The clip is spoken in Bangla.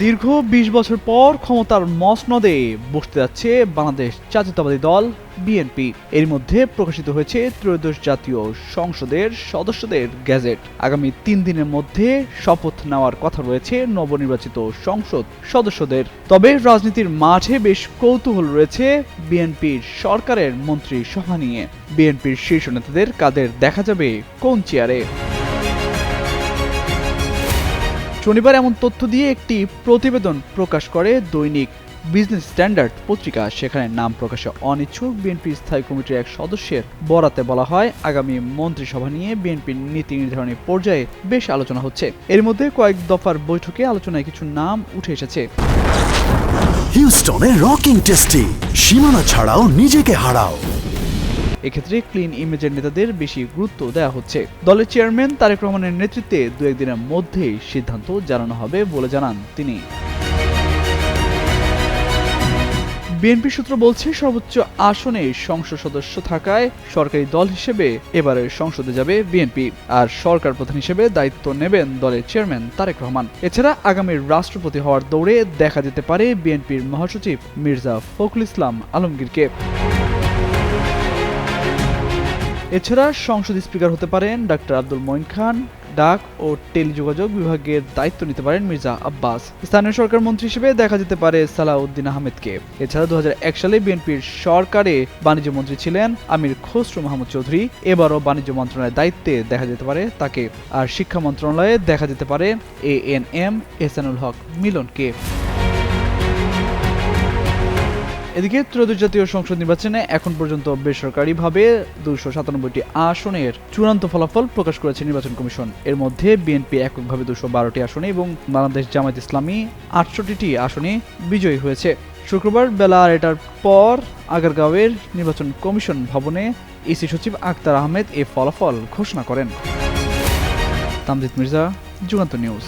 দীর্ঘ ২০ বছর পর ক্ষমতার মসনদে বসতে যাচ্ছে বাংলাদেশ জাতীয়তাবাদী দল বিএনপি। এর মধ্যে প্রকাশিত হয়েছে ত্রয়োদশ জাতীয় সংসদের সদস্যদের গেজেট। আগামী ৩ দিনের মধ্যে শপথ নেওয়ার কথা রয়েছে নবনির্বাচিত সংসদ সদস্যদের। তবে রাজনীতির মাঠে বেশ কৌতূহল রয়েছে বিএনপির সরকারের মন্ত্রী সভা নিয়ে। বিএনপির শীর্ষ নেতাদের কাদের দেখা যাবে কোন চেয়ারে। শনিবার এমন তথ্য দিয়ে একটি প্রতিবেদন প্রকাশ করে দৈনিক বিজনেস স্ট্যান্ডার্ড পত্রিকা। সেখানে নাম প্রকাশে অনিচ্ছুক বিএনপি স্থায়ী কমিটির এক সদস্যের বরাতে বলা হয়, আগামী মন্ত্রিসভা নিয়ে বিএনপির নীতি নির্ধারণী পর্যায়ে বেশ আলোচনা হচ্ছে। এর মধ্যে কয়েক দফার বৈঠকে আলোচনায় কিছু নাম উঠে এসেছে। হিউস্টনে রকিং টেস্টি, সীমানা ছাড়াও নিজেকে হারাও। এক্ষেত্রে ক্লিন ইমেজের নেতাদের বেশি গুরুত্ব দেওয়া হচ্ছে। দলের চেয়ারম্যান তারেক রহমানের নেতৃত্বে ২-১ দিনের মধ্যেই সিদ্ধান্ত জানানো হবে বলে জানান তিনি। বিএনপি সূত্র বলছে, সর্বোচ্চ আসনে সংসদ সদস্য থাকায় সরকারি দল হিসেবে এবারে সংসদে যাবে বিএনপি, আর সরকার প্রধান হিসেবে দায়িত্ব নেবেন দলের চেয়ারম্যান তারেক রহমান। এছাড়া আগামী রাষ্ট্রপতি হওয়ার দৌড়ে দেখা যেতে পারে বিএনপির মহাসচিব মির্জা ফখরুল ইসলাম আলমগীরকে। এছাড়া সংসদ স্পিকার হতে পারেন ডাক্তার আব্দুল মঈন খান। ডাক ও টেলিযোগাযোগ বিভাগের দায়িত্ব নিতে পারেন মির্জা আব্বাস। স্থানীয় সরকার মন্ত্রী হিসেবে দেখা যেতে পারে সালাউদ্দিন আহমেদকে। এছাড়া ২০০১ সালে বিএনপির সরকারে বাণিজ্য মন্ত্রী ছিলেন আমির খসরু মাহমুদ চৌধুরী। এবারও বাণিজ্য মন্ত্রণালয়ের দায়িত্বে দেখা যেতে পারে তাকে। আর শিক্ষা মন্ত্রণালয়ে দেখা যেতে পারে ANM এহসানুল হক মিলনকে। এদিকে ত্রয়োদশ জাতীয় সংসদ নির্বাচনে এখন পর্যন্ত বেসরকারিভাবে ২৯৭টি আসনের চূড়ান্ত ফলাফল প্রকাশ করেছে নির্বাচন কমিশন। এর মধ্যে বিএনপি এককভাবে ২১২টি আসনে এবং বাংলাদেশ জামায়াত ইসলামী ৬৮টি আসনে বিজয়ী হয়েছে। শুক্রবার বেলা ৮টার পর আগারগাঁওয়ের নির্বাচন কমিশন ভবনে ইসি সচিব আক্তার আহমেদ এ ফলাফল ঘোষণা করেন। তামজিদ মির্জা, যুগান্তর নিউজ।